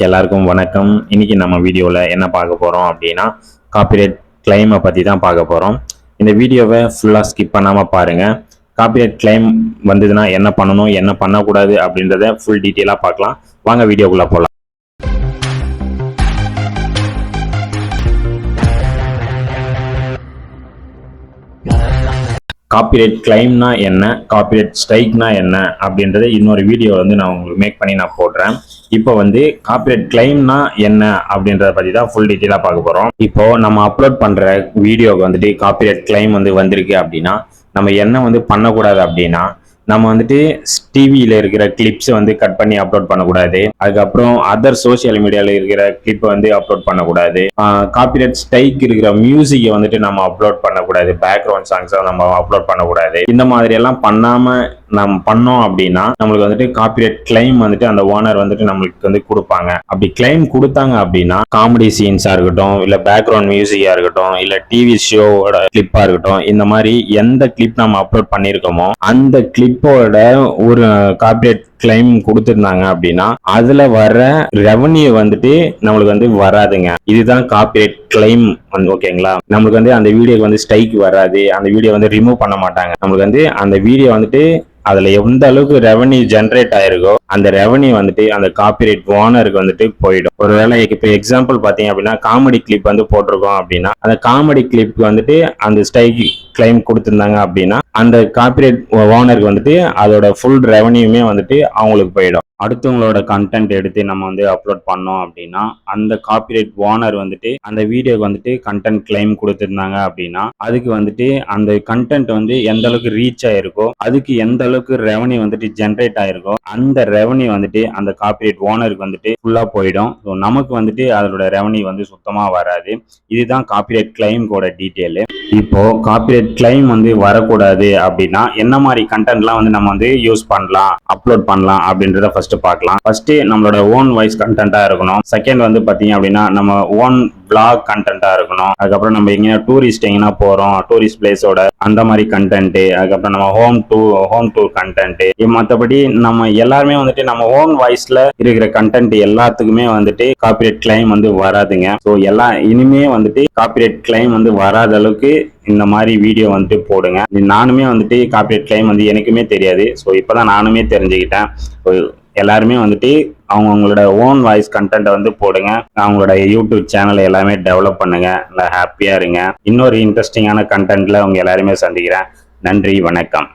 எல்லாருக்கும் வணக்கம். இன்னைக்கு நம்ம வீடியோவில் என்ன பார்க்க போகிறோம் அப்படின்னா காப்பிரைட் கிளைமை பற்றி தான் பார்க்க போகிறோம். இந்த வீடியோவை ஃபுல்லாக ஸ்கிப் பண்ணாமல் பாருங்கள். காப்பிரைட் கிளைம் வந்ததுன்னா என்ன பண்ணணும், என்ன பண்ணக்கூடாது அப்படின்றத ஃபுல் டீட்டெயிலாக பார்க்கலாம். வாங்க வீடியோக்குள்ளே போகலாம். காப்பிரைட் கிளைம்னா என்ன, காப்பிரைட் ஸ்ட்ரைக்னா என்ன அப்படின்றத இன்னொரு வீடியோ நான் உங்களுக்கு மேக் பண்ணி போடுறேன். இப்போ காப்பிரைட் கிளைம்னா என்ன அப்படின்றத பற்றி தான் ஃபுல் டீட்டெயிலாக பார்க்க போகிறோம். இப்போ நம்ம அப்லோட் பண்ணுற வீடியோவுக்கு காப்பிரைட் கிளைம் வந்திருக்கு அப்படின்னா நம்ம என்ன பண்ணக்கூடாது அப்படின்னா நம்ம டிவியில் இருக்கிற கிளிப்ஸ் கட் பண்ணி அப்லோட் பண்ணக்கூடாது. அதுக்கப்புறம் அதர் சோசியல் மீடியாவில் இருக்கிற கிளிப் அப்லோட் பண்ணக்கூடாது. காப்பிரைட் ஸ்ட்ரைக் இருக்கிற மியூசிக்கை நம்ம அப்லோட் பண்ணக்கூடாது. பேக்ரவுண்ட் சாங்ஸை நம்ம அப்லோட் பண்ணக்கூடாது. இந்த மாதிரி எல்லாம் பண்ணாம நம்ம பண்ணோம் அப்படின்னா நம்மளுக்கு காப்பிரைட் கிளைம் அந்த ஓனர் நம்மளுக்கு கொடுப்பாங்க. அப்படி கிளைம் கொடுத்தாங்க அப்படின்னா காமெடி சீன்ஸா இருக்கட்டும், இல்ல பேக்ரவுண்ட் மியூசிக்கா இருக்கட்டும், இல்ல டிவி ஷோவோட கிளிப்பா இருக்கட்டும், இந்த மாதிரி எந்த கிளிப் நம்ம அப்லோட் பண்ணிருக்கோமோ அந்த கிளிப்போட ஒரு காப்பிரைட் கிளைம் கொடுத்திருந்தாங்க அப்படின்னா அதுல வர ரெவன்யூ நம்மளுக்கு வராதுங்க. இதுதான் காப்பிரைட் கிளைம். ஓகேங்களா? நம்மளுக்கு அந்த வீடியோக்கு ஸ்ட்ரைக் வராது. அந்த வீடியோ ரிமூவ் பண்ண மாட்டாங்க. நம்மளுக்கு அந்த வீடியோ அதுல எந்த அளவுக்கு ரெவன்யூ ஜென்ரேட் ஆயிருக்கோ அந்த ரெவன்யூ அந்த காப்பிரைட் ஓனருக்கு போயிடும். ஒருவேளை இப்ப எக்ஸாம்பிள் பாத்தீங்க அப்படின்னா காமெடி கிளிப் போட்டிருக்கோம் அப்படின்னா அந்த காமெடி கிளிப் அந்த ஸ்ட்ரைக் கிளைம் கொடுத்திருந்தாங்க அப்படின்னா அந்த காப்பிரைட் ஓனருக்கு அதோட ஃபுல் ரெவன்யூமே அவங்களுக்கு போயிடும். அடுத்தவங்களோட கண்டென்ட் எடுத்து நம்ம அப்லோட் பண்ணோம் அப்படின்னா அந்த காப்பிரைட் ஓனர் அந்த வீடியோக்கு கண்டென்ட் கிளைம் கொடுத்திருந்தாங்க அப்படின்னா அதுக்கு அந்த கண்டென்ட் எந்த அளவுக்கு ரீச் ஆயிருக்கோ அதுக்கு எந்த அளவுக்கு ரெவன்யூ ஜென்ரேட் ஆயிருக்கோ அந்த ரெவன்யூ அந்த காப்பிரைட் ஓனருக்கு ஃபுல்லா போயிடும். ஸோ நமக்கு அதோட ரெவன்யூ சுத்தமா வராது. இதுதான் காப்பிரைட் கிளைம் கூட டீட்டெயில். இப்போ காப்பிரைட் கிளைம் வரக்கூடாது அப்படின்னா என்ன மாதிரி கண்டென்ட்லாம் நம்ம யூஸ் பண்ணலாம், அப்லோட் பண்ணலாம் அப்படின்றத ஃபர்ஸ்ட் பார்க்கலாம். ஃபர்ஸ்ட் நம்மளோட ஓன் வாய்ஸ் கண்டென்ட்டா இருக்கணும். செகண்ட் பாத்தீங்க அப்படின்னா நம்ம ஓன் பிளாக் கண்டென்ட்டா இருக்கணும். அதுக்கப்புறம் நம்ம எங்கன்னா டூரிஸ்ட் எங்கன்னா போறோம், டூரிஸ்ட் பிளேஸோட அந்த மாதிரி கண்டென்ட். அதுக்கப்புறம் நம்ம ஹோம் டூர் கண்டென்ட். மற்றபடி நம்ம எல்லாருமே நம்ம ஓன் வாய்ஸ்ல இருக்கிற கண்டென்ட் எல்லாத்துக்குமே காப்பிரைட் கிளைம் வராதுங்க. ஸோ இனிமே காப்பிரைட் கிளைம் வராத அளவுக்கு இந்த மாதிரி வீடியோ போடுங்க. நானுமே காப்பிரைட் கிளைம் எனக்குமே தெரியாது. ஸோ இப்போதான் நானுமே தெரிஞ்சுக்கிட்டேன். எல்லாருமே அவங்களோட ஓன் வாய்ஸ் கண்டென்ட்டை போடுங்க. அவங்களோட யூடியூப் சேனலை எல்லாமே டெவலப் பண்ணுங்க. நல்லா ஹாப்பியா இருங்க. இன்னொரு இன்ட்ரெஸ்டிங்கான கண்டென்ட்ல உங்க எல்லாருமே சந்திக்கிறேன். நன்றி, வணக்கம்.